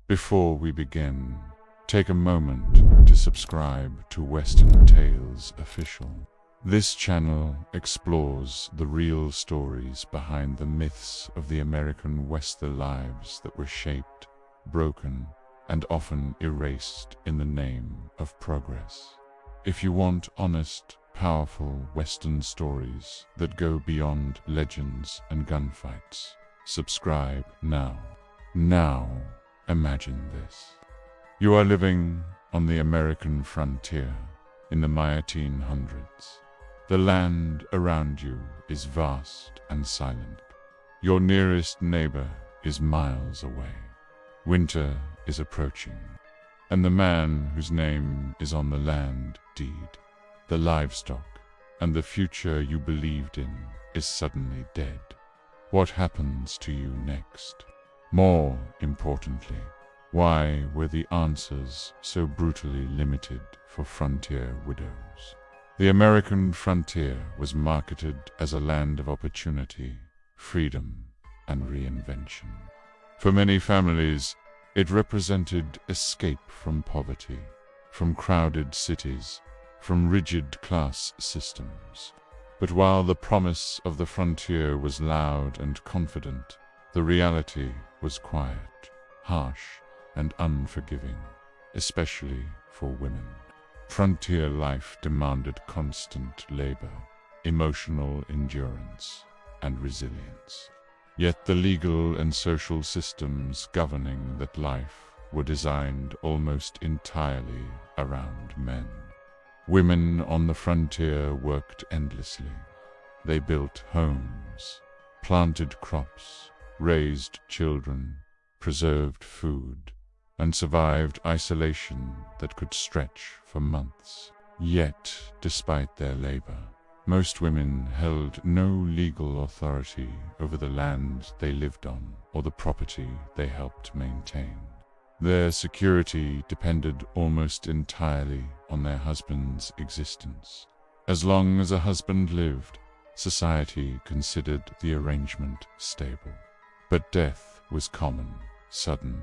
Before we begin, take a moment to subscribe to Western Tales Official. This channel explores the real stories behind the myths of the American Western lives that were shaped, broken, and often erased in the name of progress. If you want honest, powerful Western stories that go beyond legends and gunfights, subscribe now. Now, imagine this. You are living on the American frontier in the 1800s. The land around you is vast and silent. Your nearest neighbor is miles away. Winter is approaching, and the man whose name is on the land deed, the livestock, and the future you believed in is suddenly dead. What happens to you next? More importantly, why were the answers so brutally limited for frontier widows? The American frontier was marketed as a land of opportunity, freedom, and reinvention. For many families, it represented escape from poverty, from crowded cities, from rigid class systems. But while the promise of the frontier was loud and confident, the reality was quiet, harsh, and unforgiving, especially for women. Frontier life demanded constant labor, emotional endurance, and resilience. Yet the legal and social systems governing that life were designed almost entirely around men. Women on the frontier worked endlessly. They built homes, planted crops, raised children, preserved food, and survived isolation that could stretch for months. Yet, despite their labor, most women held no legal authority over the land they lived on or the property they helped maintain. Their security depended almost entirely on their husband's existence. As long as a husband lived, society considered the arrangement stable. But death was common, sudden,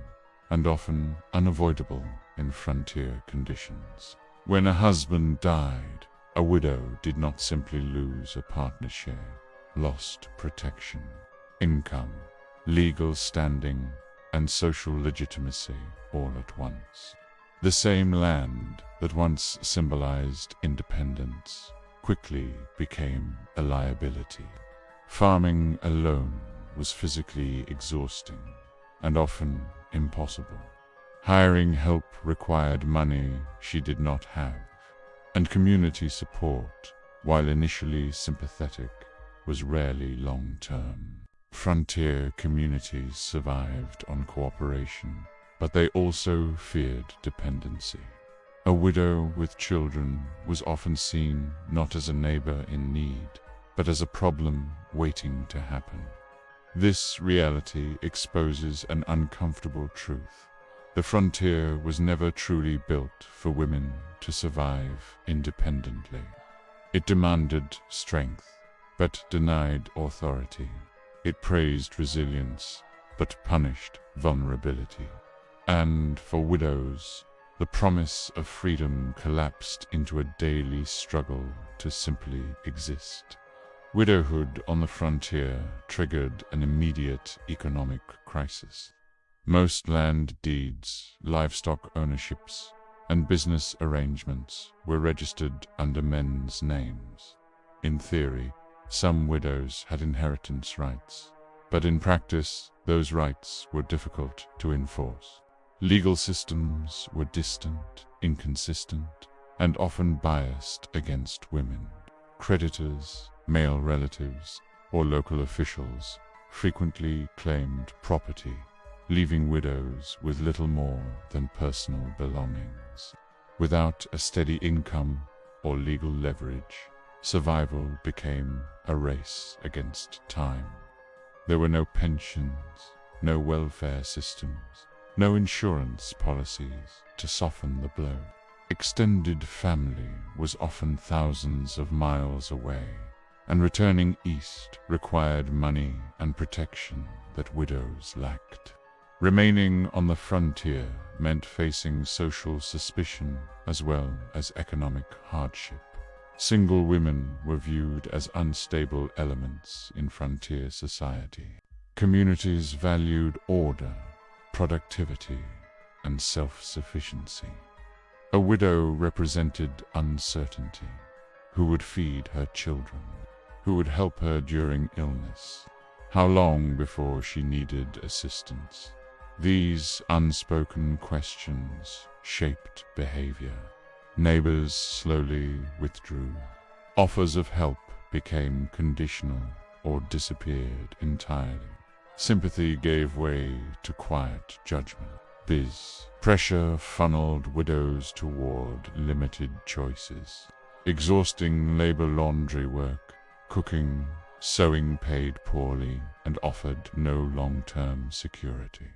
and often unavoidable in frontier conditions. When a husband died, a widow did not simply lose a partner share, lost protection, income, legal standing, and social legitimacy all at once. The same land that once symbolized independence quickly became a liability. Farming alone was physically exhausting and often impossible. Hiring help required money she did not have, and community support, while initially sympathetic, was rarely long-term. Frontier communities survived on cooperation, but they also feared dependency. A widow with children was often seen not as a neighbor in need, but as a problem waiting to happen. This reality exposes an uncomfortable truth. The frontier was never truly built for women to survive independently. It demanded strength, but denied authority. It praised resilience, but punished vulnerability. And for widows, the promise of freedom collapsed into a daily struggle to simply exist. Widowhood on the frontier triggered an immediate economic crisis. Most land deeds, livestock ownerships, and business arrangements were registered under men's names. In theory, some widows had inheritance rights, but in practice, those rights were difficult to enforce. Legal systems were distant, inconsistent, and often biased against women. Creditors, male relatives, or local officials frequently claimed property, leaving widows with little more than personal belongings. Without a steady income or legal leverage, survival became a race against time. There were no pensions, no welfare systems, no insurance policies to soften the blow. Extended family was often thousands of miles away, and returning east required money and protection that widows lacked. Remaining on the frontier meant facing social suspicion as well as economic hardship. Single women were viewed as unstable elements in frontier society. Communities valued order, productivity, and self-sufficiency. A widow represented uncertainty. Who would feed her children? Who would help her during illness? How long before she needed assistance? These unspoken questions shaped behavior. Neighbors slowly withdrew. Offers of help became conditional or disappeared entirely. Sympathy gave way to quiet judgment. Pressure funneled widows toward limited choices. Exhausting labor, laundry work, cooking, sewing paid poorly and offered no long-term security.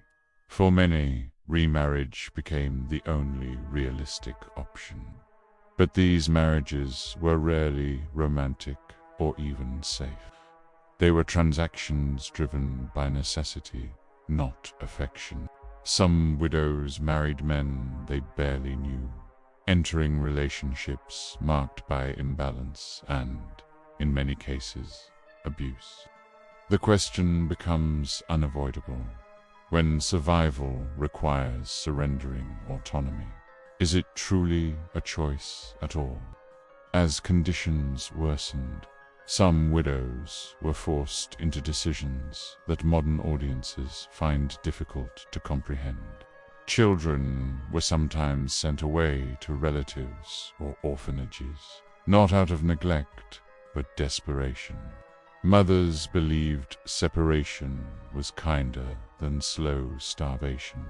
For many, remarriage became the only realistic option. But these marriages were rarely romantic or even safe. They were transactions driven by necessity, not affection. Some widows married men they barely knew, entering relationships marked by imbalance and, in many cases, abuse. The question becomes unavoidable. When survival requires surrendering autonomy, is it truly a choice at all? As conditions worsened, some widows were forced into decisions that modern audiences find difficult to comprehend. Children were sometimes sent away to relatives or orphanages, not out of neglect, but desperation. Mothers believed separation was kinder than slow starvation.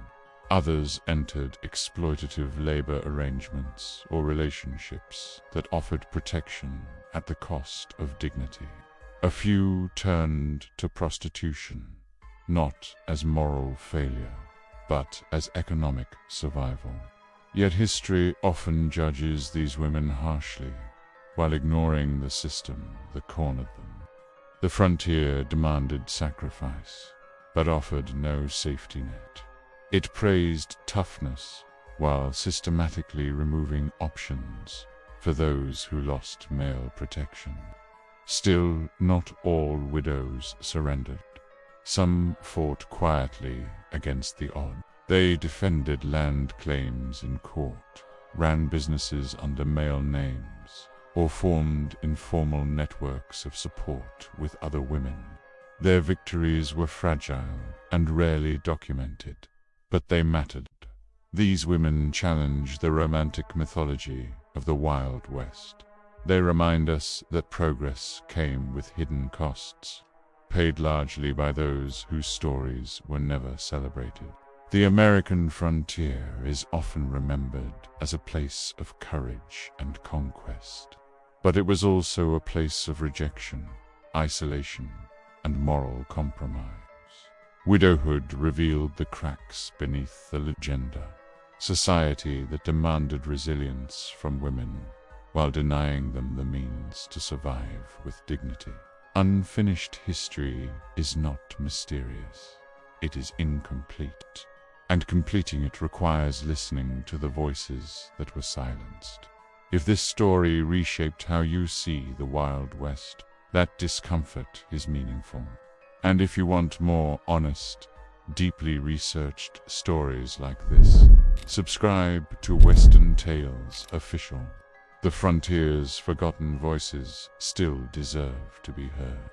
Others entered exploitative labor arrangements or relationships that offered protection at the cost of dignity. A few turned to prostitution, not as moral failure, but as economic survival. Yet history often judges these women harshly, while ignoring the system that cornered them. The frontier demanded sacrifice, but offered no safety net. It praised toughness while systematically removing options for those who lost male protection. Still, not all widows surrendered. Some fought quietly against the odds. They defended land claims in court, ran businesses under male names, or formed informal networks of support with other women. Their victories were fragile and rarely documented, but they mattered. These women challenge the romantic mythology of the Wild West. They remind us that progress came with hidden costs, paid largely by those whose stories were never celebrated. The American frontier is often remembered as a place of courage and conquest, but it was also a place of rejection, isolation, and moral compromise. Widowhood revealed the cracks beneath the agenda. Society that demanded resilience from women while denying them the means to survive with dignity. Unfinished history is not mysterious. It is incomplete, and completing it requires listening to the voices that were silenced. If this story reshaped how you see the Wild West, that discomfort is meaningful. And if you want more honest, deeply researched stories like this, subscribe to Western Tales Official. The frontier's forgotten voices still deserve to be heard.